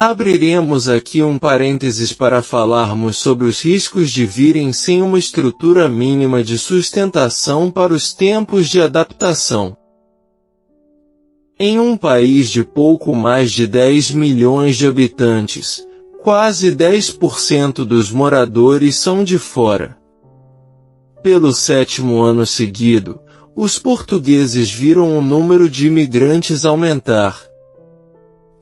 Abriremos aqui um parênteses para falarmos sobre os riscos de virem sem uma estrutura mínima de sustentação para os tempos de adaptação. Em um país de pouco mais de 10 milhões de habitantes, quase 10% dos moradores são de fora. Pelo 7º ano seguido, os portugueses viram o número de imigrantes aumentar.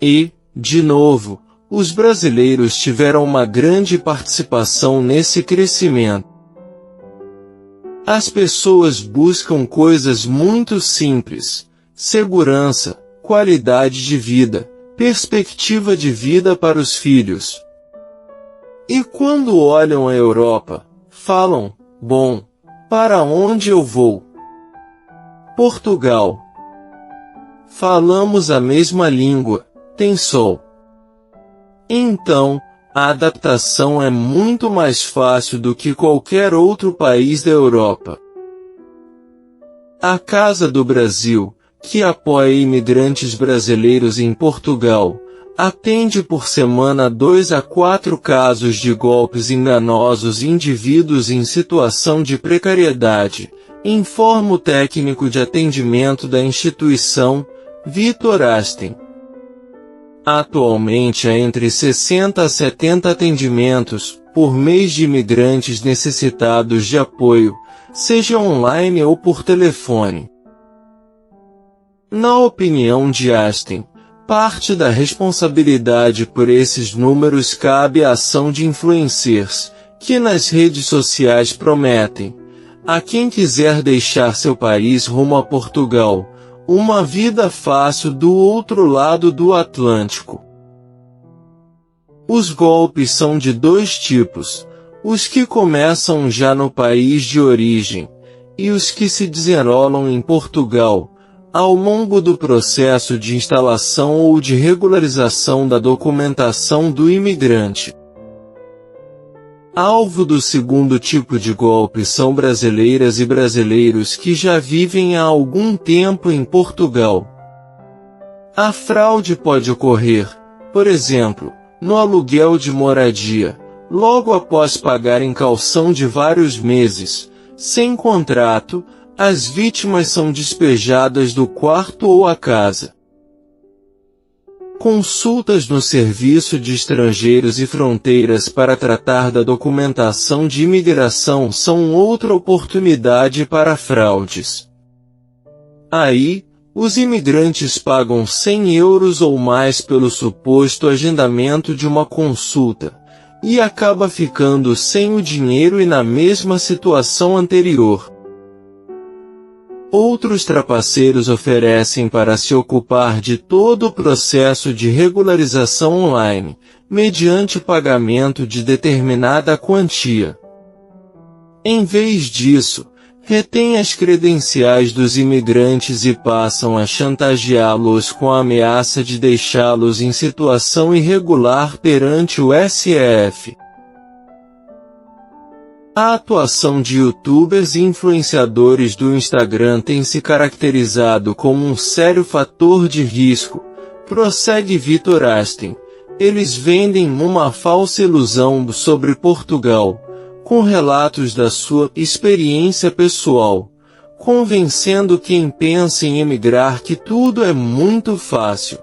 E, de novo, os brasileiros tiveram uma grande participação nesse crescimento. As pessoas buscam coisas muito simples: segurança, qualidade de vida, perspectiva de vida para os filhos. E quando olham a Europa, falam: bom, para onde eu vou? Portugal. Falamos a mesma língua, tem sol. Então, a adaptação é muito mais fácil do que qualquer outro país da Europa. A Casa do Brasil, que apoia imigrantes brasileiros em Portugal, atende por semana 2 a 4 casos de golpes enganosos e indivíduos em situação de precariedade, informa o técnico de atendimento da instituição, Vitor Asten. Atualmente há entre 60 a 70 atendimentos por mês de imigrantes necessitados de apoio, seja online ou por telefone. Na opinião de Asten, parte da responsabilidade por esses números cabe à ação de influencers, que nas redes sociais prometem, a quem quiser deixar seu país rumo a Portugal, uma vida fácil do outro lado do Atlântico. Os golpes são de 2 tipos, os que começam já no país de origem, e os que se desenrolam em Portugal, ao longo do processo de instalação ou de regularização da documentação do imigrante. Alvo do segundo tipo de golpe são brasileiras e brasileiros que já vivem há algum tempo em Portugal. A fraude pode ocorrer, por exemplo, no aluguel de moradia, logo após pagarem caução de vários meses, sem contrato, as vítimas são despejadas do quarto ou a casa. Consultas no Serviço de Estrangeiros e Fronteiras para tratar da documentação de imigração são outra oportunidade para fraudes. Aí, os imigrantes pagam 100 euros ou mais pelo suposto agendamento de uma consulta, e acaba ficando sem o dinheiro e na mesma situação anterior. Outros trapaceiros oferecem para se ocupar de todo o processo de regularização online, mediante pagamento de determinada quantia. Em vez disso, retêm as credenciais dos imigrantes e passam a chantageá-los com a ameaça de deixá-los em situação irregular perante o SEF. A atuação de youtubers e influenciadores do Instagram tem se caracterizado como um sério fator de risco, prossegue Vitor Asten. Eles vendem uma falsa ilusão sobre Portugal, com relatos da sua experiência pessoal, convencendo quem pensa em emigrar que tudo é muito fácil.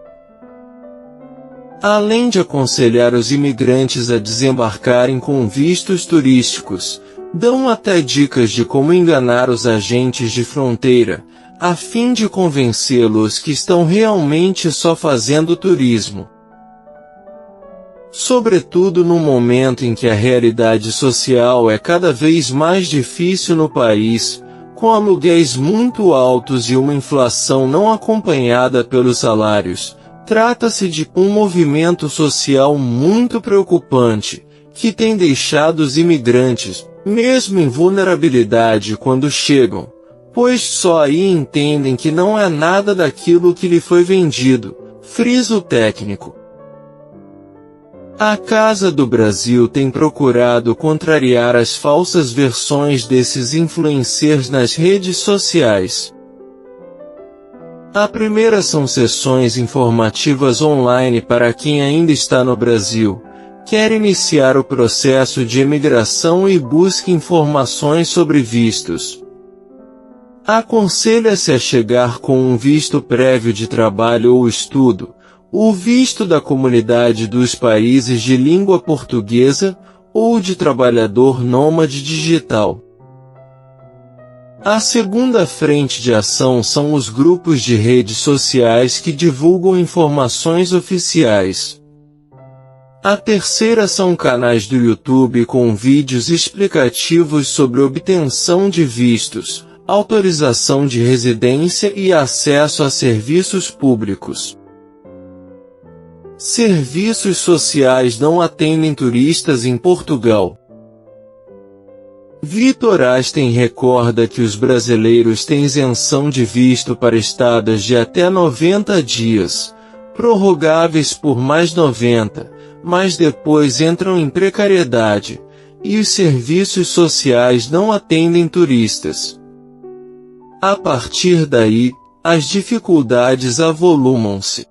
Além de aconselhar os imigrantes a desembarcarem com vistos turísticos, dão até dicas de como enganar os agentes de fronteira, a fim de convencê-los que estão realmente só fazendo turismo. Sobretudo no momento em que a realidade social é cada vez mais difícil no país, com aluguéis muito altos e uma inflação não acompanhada pelos salários. Trata-se de um movimento social muito preocupante, que tem deixado os imigrantes, mesmo em vulnerabilidade quando chegam, pois só aí entendem que não é nada daquilo que lhe foi vendido, frisa o técnico. A Casa do Brasil tem procurado contrariar as falsas versões desses influencers nas redes sociais. A primeira são sessões informativas online para quem ainda está no Brasil, quer iniciar o processo de imigração e busca informações sobre vistos. Aconselha-se a chegar com um visto prévio de trabalho ou estudo, o visto da Comunidade dos Países de Língua Portuguesa, ou de trabalhador nômade digital. A segunda frente de ação são os grupos de redes sociais que divulgam informações oficiais. A terceira são canais do YouTube com vídeos explicativos sobre obtenção de vistos, autorização de residência e acesso a serviços públicos. Serviços sociais não atendem turistas em Portugal. Vitor Asten recorda que os brasileiros têm isenção de visto para estadas de até 90 dias, prorrogáveis por mais 90, mas depois entram em precariedade, e os serviços sociais não atendem turistas. A partir daí, as dificuldades avolumam-se.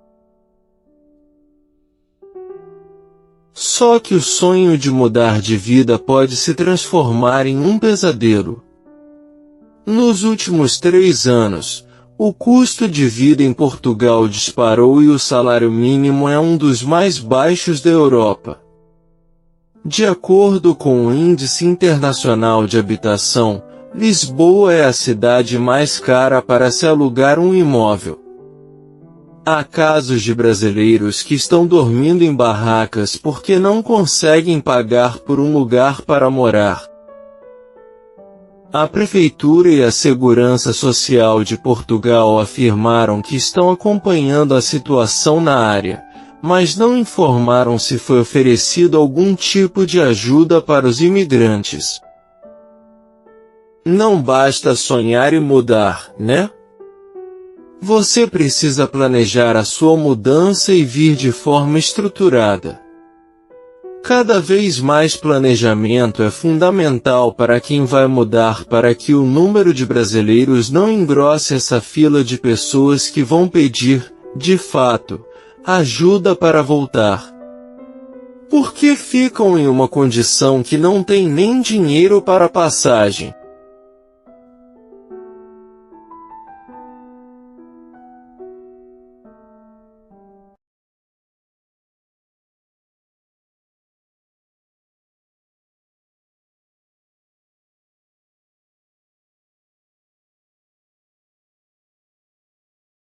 Só que o sonho de mudar de vida pode se transformar em um pesadelo. Nos últimos 3 anos, o custo de vida em Portugal disparou e o salário mínimo é um dos mais baixos da Europa. De acordo com o Índice Internacional de Habitação, Lisboa é a cidade mais cara para se alugar um imóvel. Há casos de brasileiros que estão dormindo em barracas porque não conseguem pagar por um lugar para morar. A Prefeitura e a Segurança Social de Portugal afirmaram que estão acompanhando a situação na área, mas não informaram se foi oferecido algum tipo de ajuda para os imigrantes. Não basta sonhar e mudar, né? Você precisa planejar a sua mudança e vir de forma estruturada. Cada vez mais planejamento é fundamental para quem vai mudar para que o número de brasileiros não engrosse essa fila de pessoas que vão pedir, de fato, ajuda para voltar. Porque ficam em uma condição que não tem nem dinheiro para passagem.